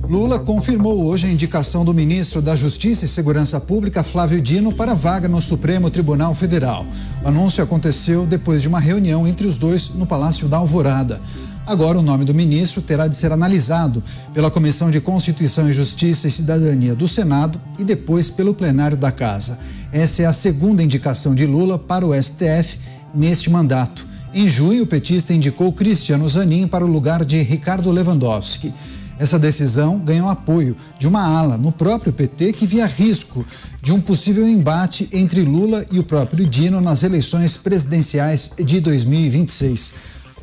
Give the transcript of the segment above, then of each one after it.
Lula confirmou hoje a indicação do ministro da Justiça e Segurança Pública, Flávio Dino, para a vaga no Supremo Tribunal Federal. O anúncio aconteceu depois de uma reunião entre os dois no Palácio da Alvorada. Agora, o nome do ministro terá de ser analisado pela Comissão de Constituição e Justiça e Cidadania do Senado e depois pelo plenário da Casa. Essa é a segunda indicação de Lula para o STF neste mandato. Em junho, o petista indicou Cristiano Zanin para o lugar de Ricardo Lewandowski. Essa decisão ganhou apoio de uma ala no próprio PT que via risco de um possível embate entre Lula e o próprio Dino nas eleições presidenciais de 2026.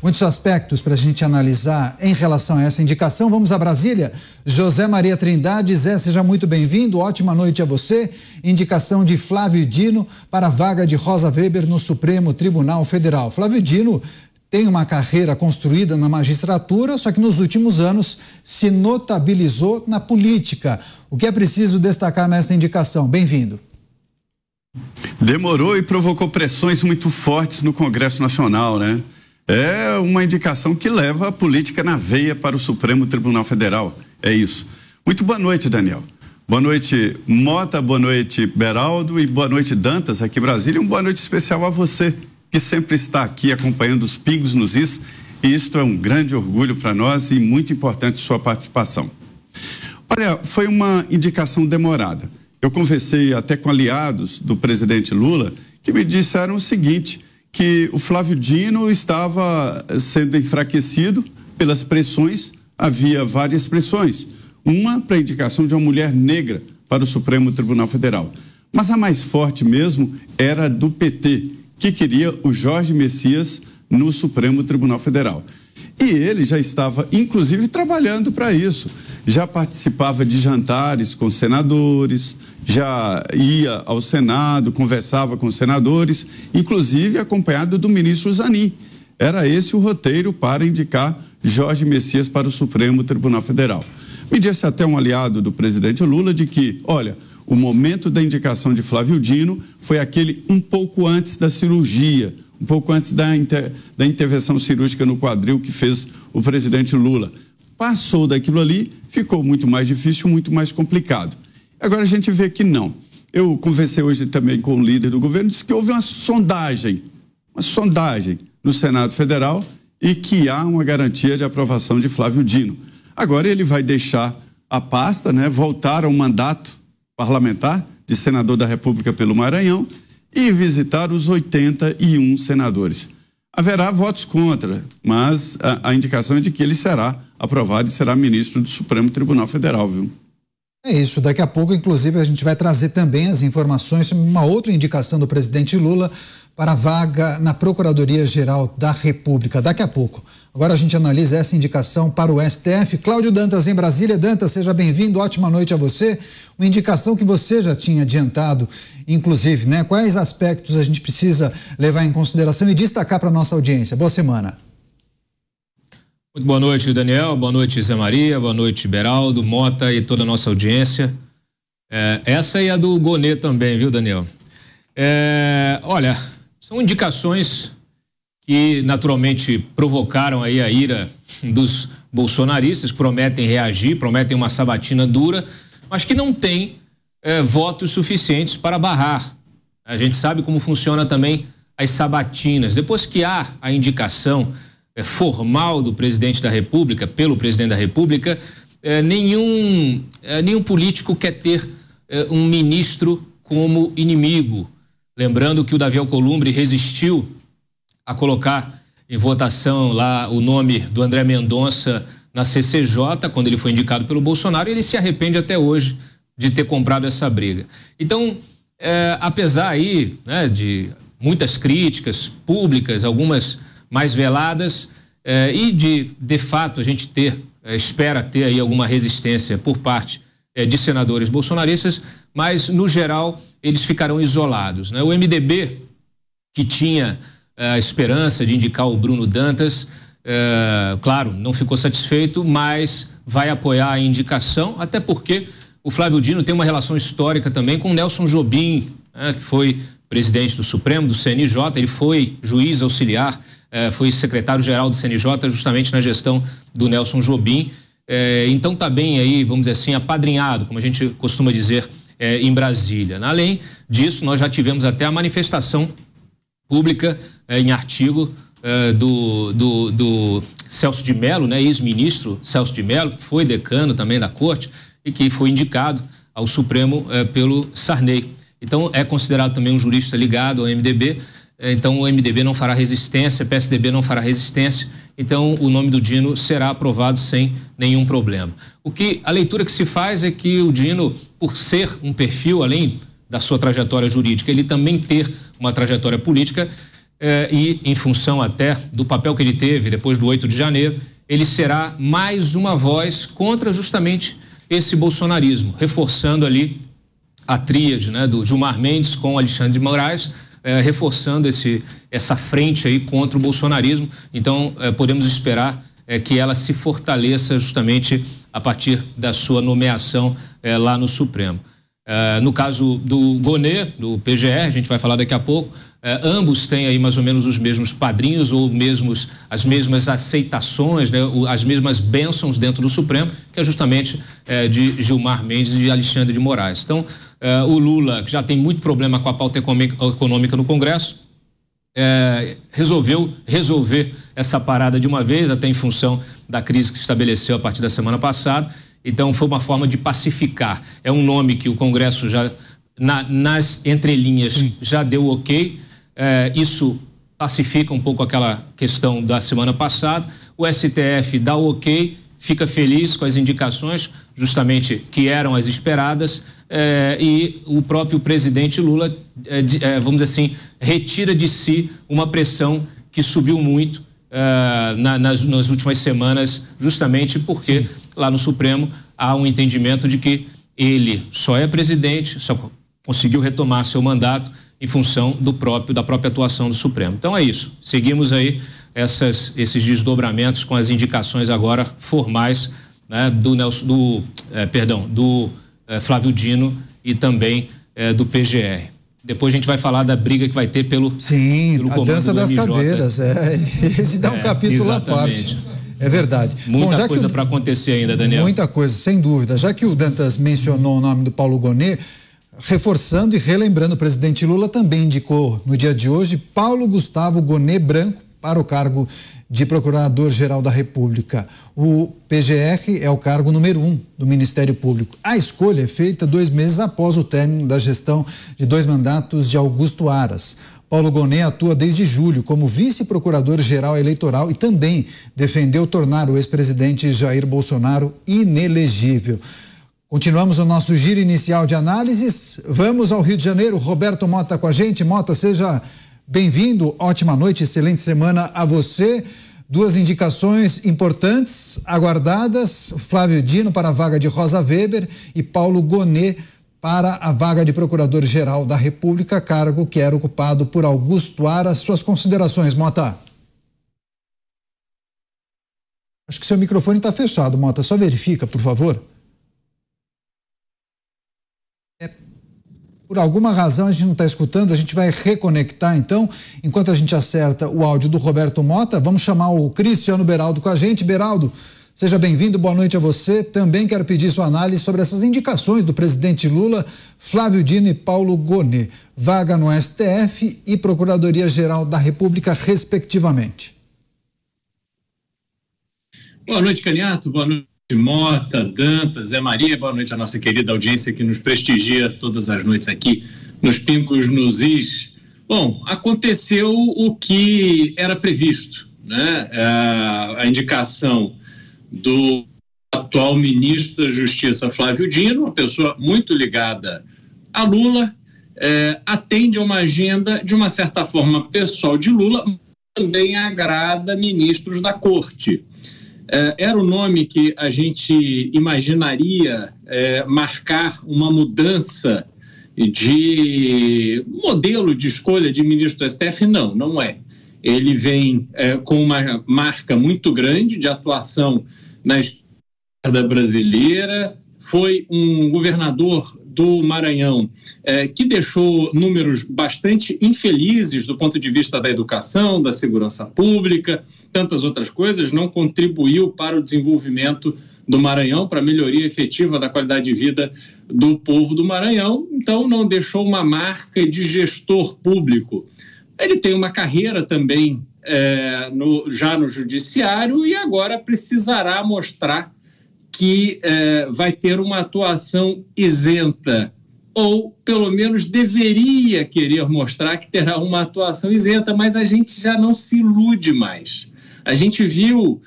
Muitos aspectos para a gente analisar em relação a essa indicação. Vamos a Brasília. José Maria Trindade. Zé, seja muito bem-vindo. Ótima noite a você. Indicação de Flávio Dino para a vaga de Rosa Weber no Supremo Tribunal Federal. Flávio Dino tem uma carreira construída na magistratura, só que nos últimos anos se notabilizou na política. O que é preciso destacar nessa indicação? Bem-vindo. Demorou e provocou pressões muito fortes no Congresso Nacional, né? É uma indicação que leva a política na veia para o Supremo Tribunal Federal. É isso. Muito boa noite, Daniel. Boa noite, Mota, boa noite, Beraldo, e boa noite, Dantas, aqui em Brasília. Uma boa noite especial a você, que sempre está aqui acompanhando os pingos nos is, e isto é um grande orgulho para nós e muito importante sua participação. Olha, foi uma indicação demorada. Eu conversei até com aliados do presidente Lula que me disseram o seguinte, que o Flávio Dino estava sendo enfraquecido pelas pressões, havia várias pressões. Uma para a indicação de uma mulher negra para o Supremo Tribunal Federal. Mas a mais forte mesmo era do PT, que queria o Jorge Messias no Supremo Tribunal Federal. E ele já estava, inclusive, trabalhando para isso. Já participava de jantares com senadores, já ia ao Senado, conversava com senadores, inclusive acompanhado do ministro Zanin. Era esse o roteiro para indicar Jorge Messias para o Supremo Tribunal Federal. Me disse até um aliado do presidente Lula de que, olha, o momento da indicação de Flávio Dino foi aquele um pouco antes da cirurgia, um pouco antes da intervenção cirúrgica no quadril que fez o presidente Lula. Passou daquilo ali, ficou muito mais difícil, muito mais complicado. Agora a gente vê que não. Eu conversei hoje também com o líder do governo, disse que houve uma sondagem no Senado Federal e que há uma garantia de aprovação de Flávio Dino. Agora ele vai deixar a pasta, né, voltar ao mandato parlamentar de senador da República pelo Maranhão e visitar os 81 senadores. Haverá votos contra, mas a indicação é de que ele será aprovado e será ministro do Supremo Tribunal Federal, viu? É isso, daqui a pouco, inclusive, a gente vai trazer também as informações sobre uma outra indicação do presidente Lula para a vaga na Procuradoria-Geral da República. Daqui a pouco. Agora a gente analisa essa indicação para o STF. Cláudio Dantas, em Brasília. Dantas, seja bem-vindo, ótima noite a você. Uma indicação que você já tinha adiantado, inclusive, né? Quais aspectos a gente precisa levar em consideração e destacar para a nossa audiência? Boa semana. Muito boa noite, Daniel, boa noite, Zé Maria, boa noite, Beraldo, Mota e toda a nossa audiência. Essa é a do Gonê também, viu, Daniel? Olha, são indicações que naturalmente provocaram aí a ira dos bolsonaristas, que prometem reagir, prometem uma sabatina dura, mas que não tem votos suficientes para barrar. A gente sabe como funciona também as sabatinas. Depois que há a indicação formal do presidente da República, pelo presidente da República, nenhum político quer ter um ministro como inimigo. Lembrando que o Davi Alcolumbre resistiu a colocar em votação lá o nome do André Mendonça na CCJ, quando ele foi indicado pelo Bolsonaro, e ele se arrepende até hoje de ter comprado essa briga. Então, apesar aí, né, de muitas críticas públicas, algumas mais veladas, e de fato a gente espera ter aí alguma resistência por parte de senadores bolsonaristas, mas no geral eles ficarão isolados, né? O MDB, que tinha a esperança de indicar o Bruno Dantas, claro, não ficou satisfeito, mas vai apoiar a indicação, até porque o Flávio Dino tem uma relação histórica também com o Nelson Jobim, que foi presidente do Supremo, do CNJ, ele foi juiz auxiliar, foi secretário-geral do CNJ justamente na gestão do Nelson Jobim. Então está bem aí, vamos dizer assim, apadrinhado, como a gente costuma dizer em Brasília. Além disso, nós já tivemos até a manifestação pública em artigo do Celso de Mello, né, ex-ministro Celso de Mello, que foi decano também da Corte e que foi indicado ao Supremo pelo Sarney. Então é considerado também um jurista ligado ao MDB. Então o MDB não fará resistência, PSDB não fará resistência. Então o nome do Dino será aprovado sem nenhum problema. A leitura que se faz é que o Dino, por ser um perfil, além da sua trajetória jurídica, ele também ter uma trajetória política, e em função até do papel que ele teve depois do 8 de janeiro, ele será mais uma voz contra justamente esse bolsonarismo, reforçando ali a tríade, né, do Gilmar Mendes com Alexandre de Moraes, reforçando essa frente aí contra o bolsonarismo. Então podemos esperar que ela se fortaleça justamente a partir da sua nomeação lá no Supremo. No caso do Gonê, do PGR, a gente vai falar daqui a pouco, ambos têm aí mais ou menos os mesmos padrinhos ou as mesmas aceitações, né, as mesmas bênçãos dentro do Supremo, que é justamente de Gilmar Mendes e de Alexandre de Moraes. Então, o Lula, que já tem muito problema com a pauta econômica no Congresso, resolveu resolver essa parada de uma vez, até em função da crise que se estabeleceu a partir da semana passada. Então, foi uma forma de pacificar. É um nome que o Congresso já, nas entrelinhas, sim, já deu ok. Isso pacifica um pouco aquela questão da semana passada. O STF dá o ok, fica feliz com as indicações, justamente que eram as esperadas, e o próprio presidente Lula, vamos dizer assim, retira de si uma pressão que subiu muito nas últimas semanas, justamente porque, sim, lá no Supremo há um entendimento de que ele só é presidente, só conseguiu retomar seu mandato em função da própria atuação do Supremo. Então é isso, seguimos aí esses desdobramentos com as indicações agora formais, né, do Flávio Dino e também do PGR. Depois a gente vai falar da briga que vai ter pelo a dança das cadeiras. Esse dá um capítulo à parte. É verdade. Muita coisa para acontecer ainda, Daniel. Muita coisa, sem dúvida. Já que o Dantas mencionou o nome do Paulo Gonê, reforçando e relembrando, o presidente Lula também indicou no dia de hoje Paulo Gustavo Gonê Branco para o cargo de Procurador-Geral da República. O PGR é o cargo número 1 do Ministério Público. A escolha é feita 2 meses após o término da gestão de 2 mandatos de Augusto Aras. Paulo Gonê atua desde julho como vice-procurador-geral eleitoral e também defendeu tornar o ex-presidente Jair Bolsonaro inelegível. Continuamos o nosso giro inicial de análises. Vamos ao Rio de Janeiro. Roberto Mota com a gente. Mota, seja bem-vindo. Ótima noite, excelente semana a você. 2 indicações importantes, aguardadas. Flávio Dino para a vaga de Rosa Weber e Paulo Gonê para a vaga de Procurador-Geral da República, cargo que era ocupado por Augusto Aras. Suas considerações, Mota? Acho que seu microfone está fechado, Mota. Só verifica, por favor. Por alguma razão a gente não está escutando, a gente vai reconectar então. Enquanto a gente acerta o áudio do Roberto Mota, vamos chamar o Cristiano Beraldo com a gente. Beraldo, seja bem-vindo, boa noite a você. Também quero pedir sua análise sobre essas indicações do presidente Lula, Flávio Dino e Paulo Gonê. Vaga no STF e Procuradoria-Geral da República, respectivamente. Boa noite, Caniato. Boa noite, Mota, Dantas, Zé Maria. Boa noite à nossa querida audiência que nos prestigia todas as noites aqui nos Pingos nos Is. Bom, aconteceu o que era previsto, né? A indicação do atual ministro da Justiça, Flávio Dino, uma pessoa muito ligada a Lula, atende a uma agenda, de uma certa forma, pessoal de Lula, mas também agrada ministros da Corte. Era o nome que a gente imaginaria marcar uma mudança de modelo de escolha de ministro do STF? Não é. Ele vem com uma marca muito grande de atuação na esquerda brasileira, foi um governador do Maranhão que deixou números bastante infelizes do ponto de vista da educação, da segurança pública, tantas outras coisas, não contribuiu para o desenvolvimento do Maranhão, para melhoria efetiva da qualidade de vida do povo do Maranhão, então não deixou uma marca de gestor público. Ele tem uma carreira também já no judiciário e agora precisará mostrar que vai ter uma atuação isenta, ou pelo menos deveria querer mostrar que terá uma atuação isenta, mas a gente já não se ilude mais. A gente viu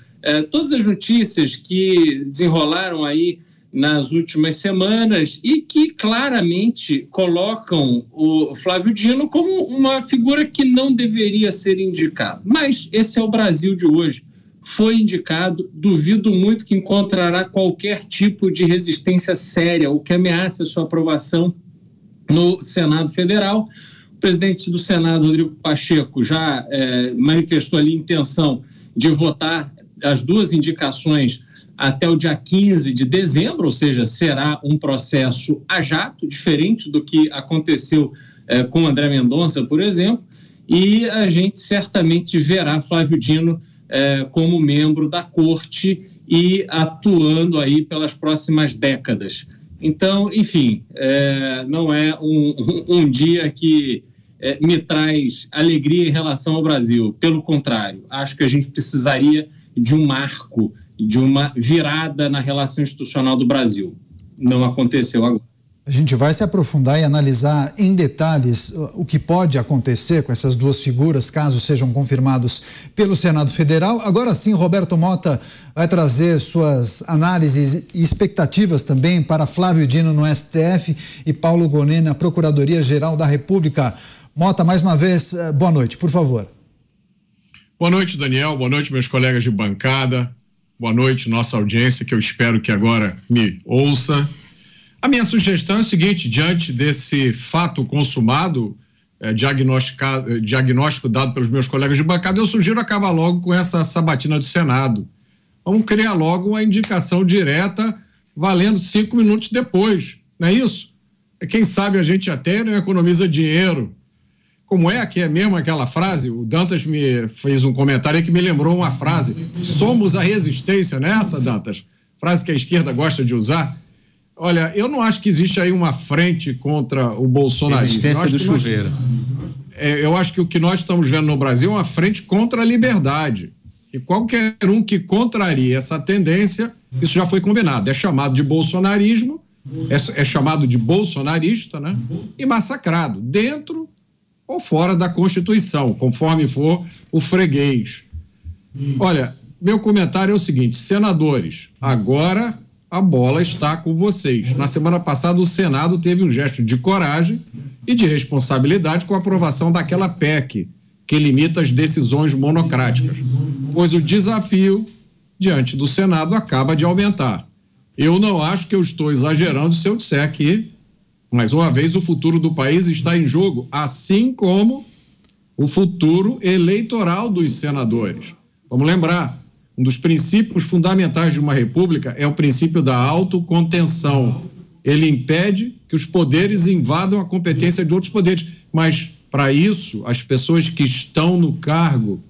todas as notícias que desenrolaram aí nas últimas semanas e que claramente colocam o Flávio Dino como uma figura que não deveria ser indicado. Mas esse é o Brasil de hoje. Foi indicado, duvido muito que encontrará qualquer tipo de resistência séria ou que ameace a sua aprovação no Senado Federal. O presidente do Senado, Rodrigo Pacheco, já manifestou ali a intenção de votar as duas indicações até o dia 15 de dezembro, ou seja, será um processo a jato, diferente do que aconteceu com André Mendonça, por exemplo, e a gente certamente verá Flávio Dino como membro da corte e atuando aí pelas próximas décadas. Então, enfim, não é um dia que me traz alegria em relação ao Brasil. Pelo contrário, acho que a gente precisaria de um marco, de uma virada na relação institucional do Brasil. Não aconteceu agora. A gente vai se aprofundar e analisar em detalhes o que pode acontecer com essas duas figuras, caso sejam confirmados pelo Senado Federal. Agora sim, Roberto Mota vai trazer suas análises e expectativas também para Flávio Dino no STF e Paulo Gonet na Procuradoria-Geral da República. Mota, mais uma vez, boa noite, por favor. Boa noite, Daniel. Boa noite, meus colegas de bancada. Boa noite, nossa audiência, que eu espero que agora me ouça. A minha sugestão é o seguinte: diante desse fato consumado, diagnóstico dado pelos meus colegas de bancada, eu sugiro acabar logo com essa sabatina do Senado. Vamos criar logo uma indicação direta, valendo 5 minutos depois, não é isso? Quem sabe a gente até não economiza dinheiro. Como que é mesmo aquela frase? O Dantas me fez um comentário aí que me lembrou uma frase: somos a resistência, não é essa, Dantas? Frase que a esquerda gosta de usar. Olha, eu não acho que existe aí uma frente contra o bolsonarismo. Resistência do chuveiro. Eu acho que o que nós estamos vendo no Brasil é uma frente contra a liberdade. E qualquer um que contraria essa tendência, isso já foi combinado. É chamado de bolsonarismo, é chamado de bolsonarista, né? E massacrado, dentro ou fora da Constituição, conforme for o freguês. Olha, meu comentário é o seguinte: senadores, agora a bola está com vocês. Na semana passada, o Senado teve um gesto de coragem e de responsabilidade com a aprovação daquela PEC que limita as decisões monocráticas, pois o desafio diante do Senado acaba de aumentar. Eu não acho que eu estou exagerando se eu disser que, mais uma vez, o futuro do país está em jogo, assim como o futuro eleitoral dos senadores. Vamos lembrar, um dos princípios fundamentais de uma república é o princípio da autocontenção. Ele impede que os poderes invadam a competência de outros poderes, mas, para isso, as pessoas que estão no cargo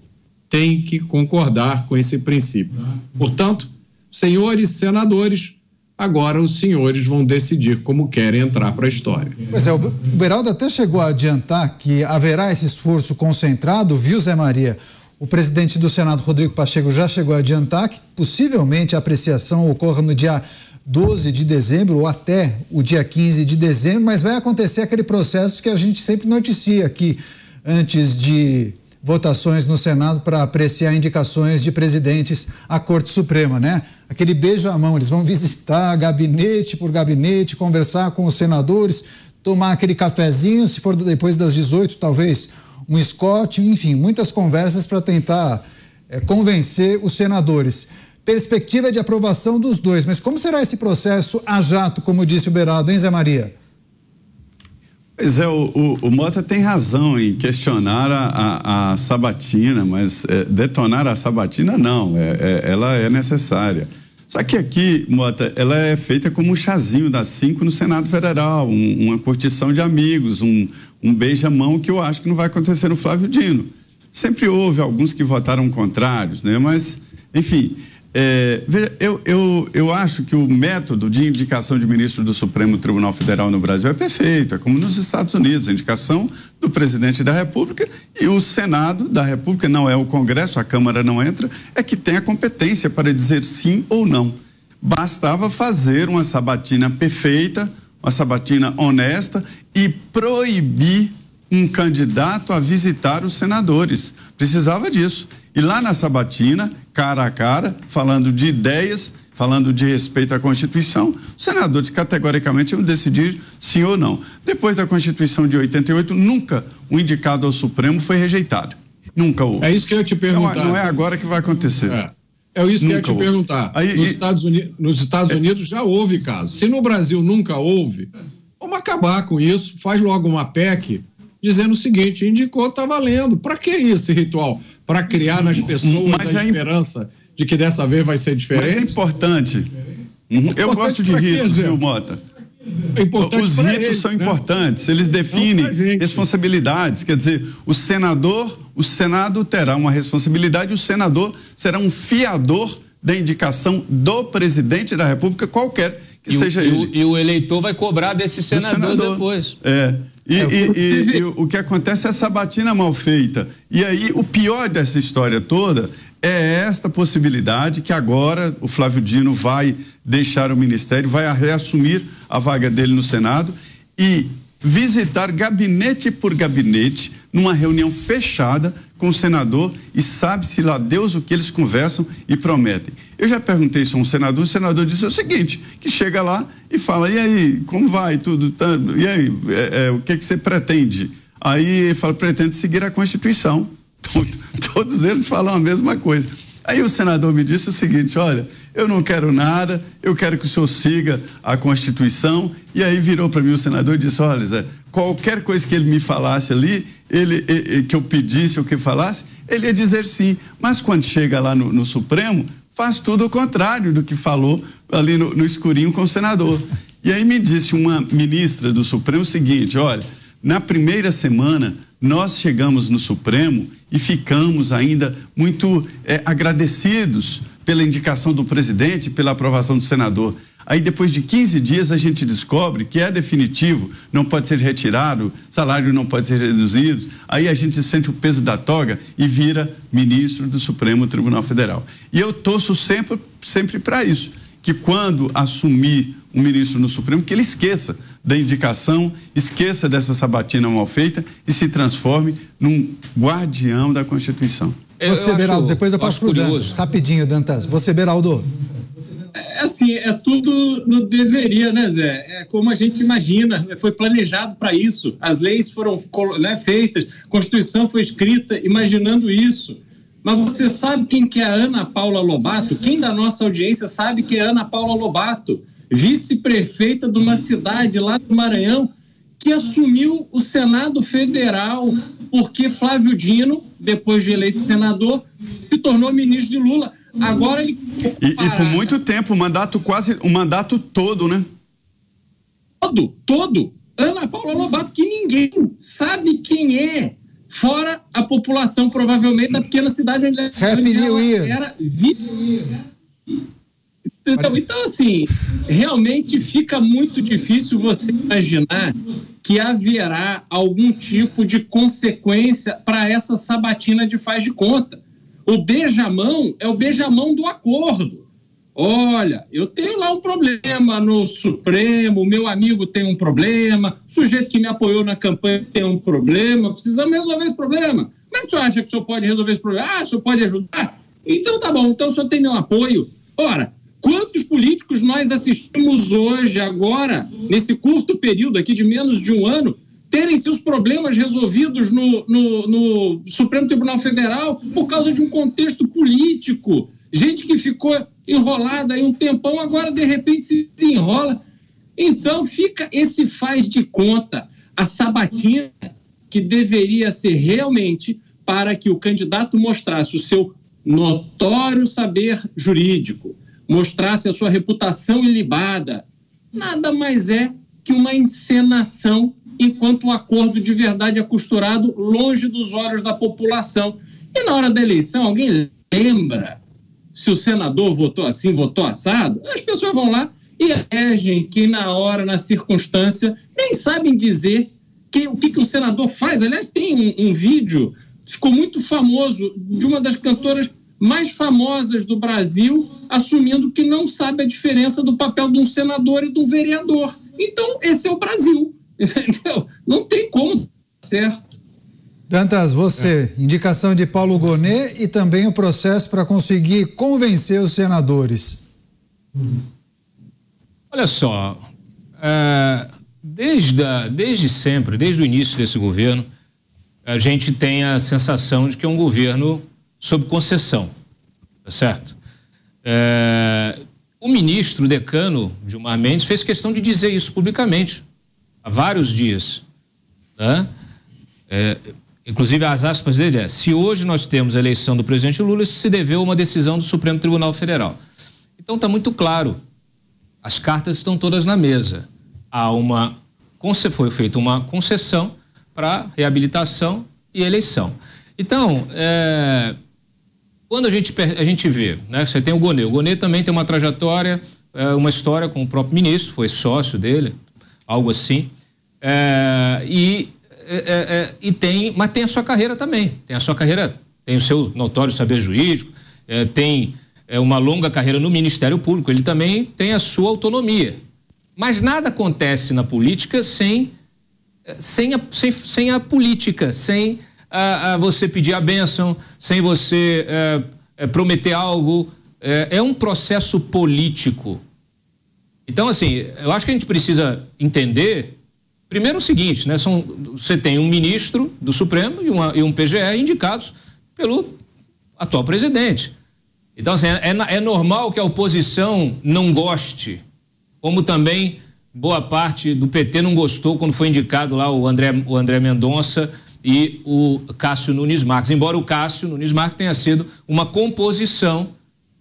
têm que concordar com esse princípio. Portanto, senhores senadores, agora os senhores vão decidir como querem entrar para a história. Pois é, o Beraldo até chegou a adiantar que haverá esse esforço concentrado, viu, Zé Maria? O presidente do Senado, Rodrigo Pacheco, já chegou a adiantar que possivelmente a apreciação ocorra no dia 12 de dezembro ou até o dia 15 de dezembro, mas vai acontecer aquele processo que a gente sempre noticia aqui antes de votações no Senado para apreciar indicações de presidentes à Corte Suprema, né? Aquele beijo à mão, eles vão visitar gabinete por gabinete, conversar com os senadores, tomar aquele cafezinho, se for depois das 18, talvez um Scott, enfim, muitas conversas para tentar convencer os senadores. Perspectiva de aprovação dos dois, mas como será esse processo a jato, como disse o Beraldo, hein, Zé Maria? Pois é, o Mota tem razão em questionar a sabatina, mas detonar a sabatina não, ela é necessária. Só que aqui, Mota, ela é feita como um chazinho das 5 no Senado Federal, uma curtição de amigos, um beija-mão que eu acho que não vai acontecer no Flávio Dino. Sempre houve alguns que votaram contrários, né? Mas, enfim, Veja, eu acho que o método de indicação de ministro do Supremo Tribunal Federal no Brasil é perfeito, é como nos Estados Unidos, a indicação do presidente da República, e o Senado da República, não é o Congresso, a Câmara não entra, é que tem a competência para dizer sim ou não. Bastava fazer uma sabatina perfeita, uma sabatina honesta e proibir um candidato a visitar os senadores. Precisava disso. E lá na sabatina, cara a cara, falando de ideias, falando de respeito à Constituição, os senadores categoricamente iam decidir sim ou não. Depois da Constituição de 88, nunca o indicado ao Supremo foi rejeitado. Nunca houve. É isso que eu ia te perguntar. Não é agora que vai acontecer. É isso que eu ia te perguntar. Nos Estados Unidos já houve casos. Se no Brasil nunca houve, vamos acabar com isso. Faz logo uma PEC dizendo o seguinte: indicou, tá valendo. Para que esse ritual? Para criar nas pessoas a esperança de que dessa vez vai ser diferente? Mas é importante. Eu gosto de ritos, viu, Mota? Os ritos são importantes, eles definem responsabilidades. Quer dizer, o Senado terá uma responsabilidade, o senador será um fiador da indicação do presidente da República, qualquer que seja ele. E o eleitor vai cobrar desse senador depois. E o que acontece é essa sabatina mal feita. E aí, o pior dessa história toda é esta possibilidade que agora o Flávio Dino vai deixar o ministério, vai reassumir a vaga dele no Senado e visitar gabinete por gabinete numa reunião fechada com o senador, e sabe-se lá Deus o que eles conversam e prometem. Eu já perguntei isso a um senador, o senador disse o seguinte, que chega lá e fala: e aí, como vai tudo? E aí, o que você pretende? Aí ele fala: pretende seguir a Constituição. Todos eles falam a mesma coisa. Aí o senador me disse o seguinte: olha, eu não quero nada, eu quero que o senhor siga a Constituição. E aí virou para mim o senador e disse: olha, Zé, qualquer coisa que ele me falasse ali, que eu pedisse ou que falasse, ele ia dizer sim. Mas quando chega lá no Supremo, faz tudo o contrário do que falou ali no escurinho com o senador. E aí me disse uma ministra do Supremo o seguinte: olha, na primeira semana nós chegamos no Supremo e ficamos ainda muito agradecidos pela indicação do presidente, pela aprovação do senador. Aí depois de 15 dias a gente descobre que é definitivo, não pode ser retirado, salário não pode ser reduzido, aí a gente sente o peso da toga e vira ministro do Supremo Tribunal Federal. E eu torço sempre para isso, que quando assumir um ministro no Supremo, que ele esqueça da indicação, esqueça dessa sabatina mal feita e se transforme num guardião da Constituição. Você, Beraldo, depois eu passo pro Dantas. Rapidinho, Dantas. Você, Beraldo. É tudo no deveria, né, Zé? É como a gente imagina, foi planejado para isso. As leis foram feitas, a Constituição foi escrita imaginando isso. Mas você sabe quem que é a Ana Paula Lobato? Quem da nossa audiência sabe que é a Ana Paula Lobato? Vice-prefeita de uma cidade lá do Maranhão, que assumiu o Senado Federal porque Flávio Dino, depois de eleito senador, se tornou ministro de Lula. Agora ele... E por muito tempo, o mandato todo, né? Todo. Ana Paula Lobato, que ninguém sabe quem é, fora a população, provavelmente, da pequena cidade onde ela era viva. Então, assim, realmente fica muito difícil você imaginar que haverá algum tipo de consequência para essa sabatina de faz de conta. O beijamão é o beijamão do acordo. Olha, eu tenho lá um problema no Supremo, meu amigo tem um problema, o sujeito que me apoiou na campanha tem um problema, precisamos resolver esse problema. Como é que o senhor acha que o senhor pode resolver esse problema? O senhor pode ajudar? Então tá bom, então o senhor tem meu apoio. Ora, quantos políticos nós assistimos hoje, agora, nesse curto período aqui de menos de um ano, terem seus problemas resolvidos no Supremo Tribunal Federal por causa de um contexto político? Gente que ficou enrolada aí um tempão, agora de repente se enrola. Então fica esse faz de conta, a sabatina que deveria ser realmente para que o candidato mostrasse o seu notório saber jurídico, mostrasse a sua reputação ilibada. Nada mais é que uma encenação, enquanto o acordo de verdade é costurado longe dos olhos da população. E na hora da eleição, alguém lembra? se o senador votou assim, votou assado, as pessoas vão lá e elegem que na hora, na circunstância, nem sabem dizer o que um senador faz. Aliás, tem um vídeo, ficou muito famoso, de uma das cantoras mais famosas do Brasil, assumindo que não sabe a diferença do papel de um senador e de um vereador. Então, esse é o Brasil, entendeu? Não tem como dar certo. Dantas, você, indicação de Paulo Gonet e também o processo para conseguir convencer os senadores. Olha só, desde sempre, desde o início desse governo, a gente tem a sensação de que é um governo sob concessão, tá certo? O ministro decano Gilmar Mendes fez questão de dizer isso publicamente há vários dias, né? Inclusive as aspas dele se hoje nós temos a eleição do presidente Lula, isso se deveu a uma decisão do Supremo Tribunal Federal. Então está muito claro, as cartas estão todas na mesa. Foi feita uma concessão para reabilitação e eleição. Então, quando a gente vê, né, você tem o Gonet também tem uma trajetória, uma história com o próprio ministro, foi sócio dele, algo assim, mas tem a sua carreira também, tem o seu notório saber jurídico, tem uma longa carreira no Ministério Público, ele também tem a sua autonomia. Mas nada acontece na política sem a política, sem você pedir a bênção, sem você prometer algo. É um processo político. Então, assim, eu acho que a gente precisa entender, primeiro o seguinte, né? Você tem um ministro do Supremo e um PGR indicados pelo atual presidente. Então, assim, é normal que a oposição não goste, como também boa parte do PT não gostou quando foi indicado lá o André Mendonça e o Cássio Nunes Marques, embora o Cássio Nunes Marques tenha sido uma composição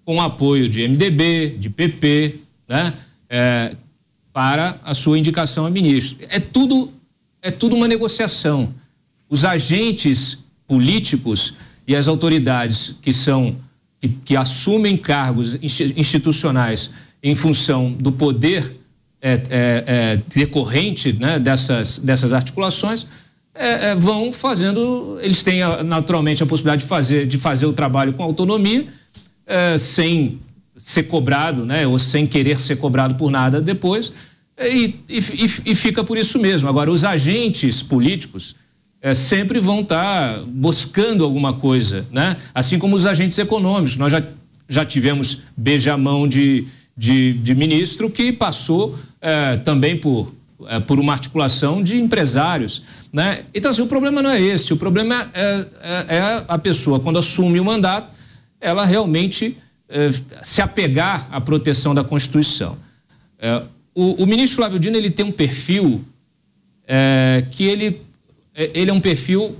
com apoio de MDB, de PP, né? Para a sua indicação a ministro. É tudo uma negociação. Os agentes políticos e as autoridades que assumem cargos institucionais em função do poder decorrente, né, dessas articulações, vão fazendo, eles têm naturalmente a possibilidade de fazer o trabalho com autonomia, sem ser cobrado, né, ou sem querer ser cobrado por nada depois, e fica por isso mesmo. Agora, os agentes políticos sempre vão estar buscando alguma coisa, né? Assim como os agentes econômicos. Nós já tivemos beijamão de ministro que passou também por uma articulação de empresários, né? Então, assim, o problema não é esse. O problema é a pessoa, quando assume o mandato, ela realmente se apegar à proteção da Constituição. O ministro Flávio Dino, ele tem um perfil que ele é um perfil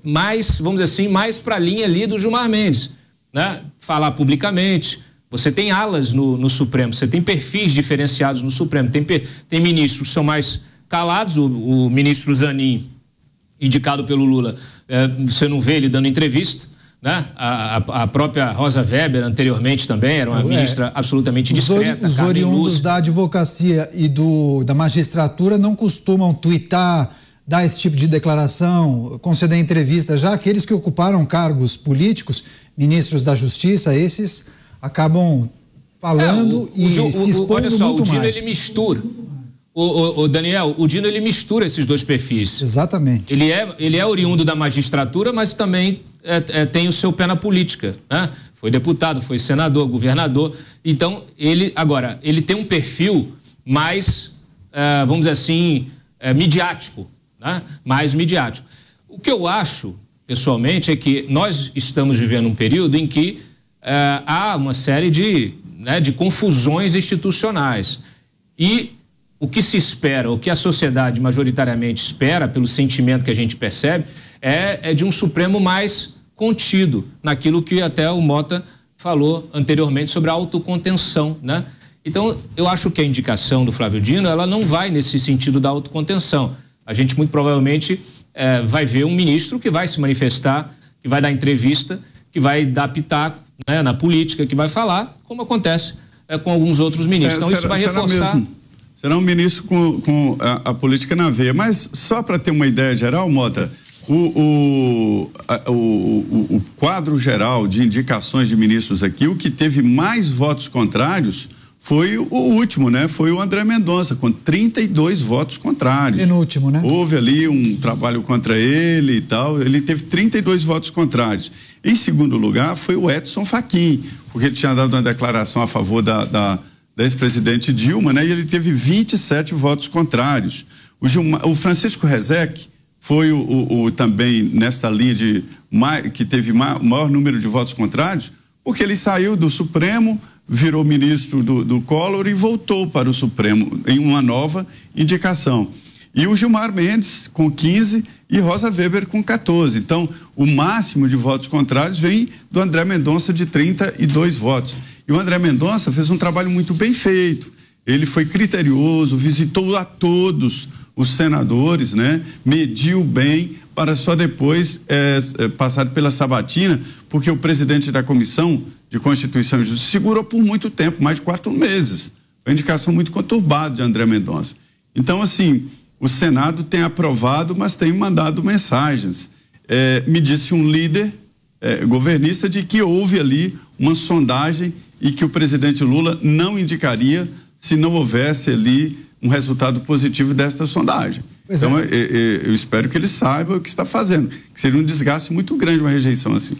mais, vamos dizer assim, mais para a linha ali do Gilmar Mendes, né? Falar publicamente. Você tem alas no Supremo, você tem perfis diferenciados no Supremo, tem ministros que são mais calados, o ministro Zanin, indicado pelo Lula, você não vê ele dando entrevista, né? A própria Rosa Weber, anteriormente também, era uma ministra absolutamente discreta. Os oriundos da advocacia e da magistratura não costumam tuitar, dar esse tipo de declaração, conceder entrevista. Já aqueles que ocuparam cargos políticos, ministros da Justiça, esses acabam falando se expondo olha só, muito o Dino, mais. ele mistura. O Daniel, o Dino, ele mistura esses dois perfis. Exatamente. Ele é oriundo da magistratura, mas também tem o seu pé na política, né? Foi deputado, foi senador, governador. Então, ele tem um perfil mais, vamos dizer assim, midiático, né? Mais midiático. O que eu acho, pessoalmente, é que nós estamos vivendo um período em que há uma série de confusões institucionais. E o que se espera, o que a sociedade majoritariamente espera, pelo sentimento que a gente percebe, é de um Supremo mais contido, naquilo que até o Mota falou anteriormente sobre a autocontenção, né? Então, eu acho que a indicação do Flávio Dino, ela não vai nesse sentido da autocontenção. A gente muito provavelmente vai ver um ministro que vai se manifestar, que vai dar entrevista, que vai dar pitaco, né, na política que vai falar, como acontece com alguns outros ministros. Então isso vai reforçar. Será um ministro com a política na veia. Mas só para ter uma ideia geral, Mota, o quadro geral de indicações de ministros aqui, o que teve mais votos contrários foi o último, né? Foi o André Mendonça, com 32 votos contrários. Penúltimo, né? Houve ali um trabalho contra ele e tal, ele teve 32 votos contrários. Em segundo lugar foi o Edson Fachin, porque ele tinha dado uma declaração a favor da ex-presidente Dilma, né? E ele teve 27 votos contrários. O Francisco Rezec foi também nesta linha que teve maior número de votos contrários, porque ele saiu do Supremo, virou ministro do Collor e voltou para o Supremo em uma nova indicação. E o Gilmar Mendes com 15 e Rosa Weber com 14. Então, o máximo de votos contrários vem do André Mendonça, de 32 votos. E o André Mendonça fez um trabalho muito bem feito. Ele foi criterioso, visitou a todos os senadores, né? Mediu bem para só depois passar pela sabatina, porque o presidente da Comissão de Constituição e Justiça segurou por muito tempo, mais de 4 meses. Foi uma indicação muito conturbada de André Mendonça. Então, assim, o Senado tem aprovado, mas tem mandado mensagens. Me disse um líder governista de que houve ali uma sondagem e que o presidente Lula não indicaria se não houvesse ali um resultado positivo desta sondagem. Então, eu espero que ele saiba o que está fazendo, que seria um desgaste muito grande uma rejeição assim.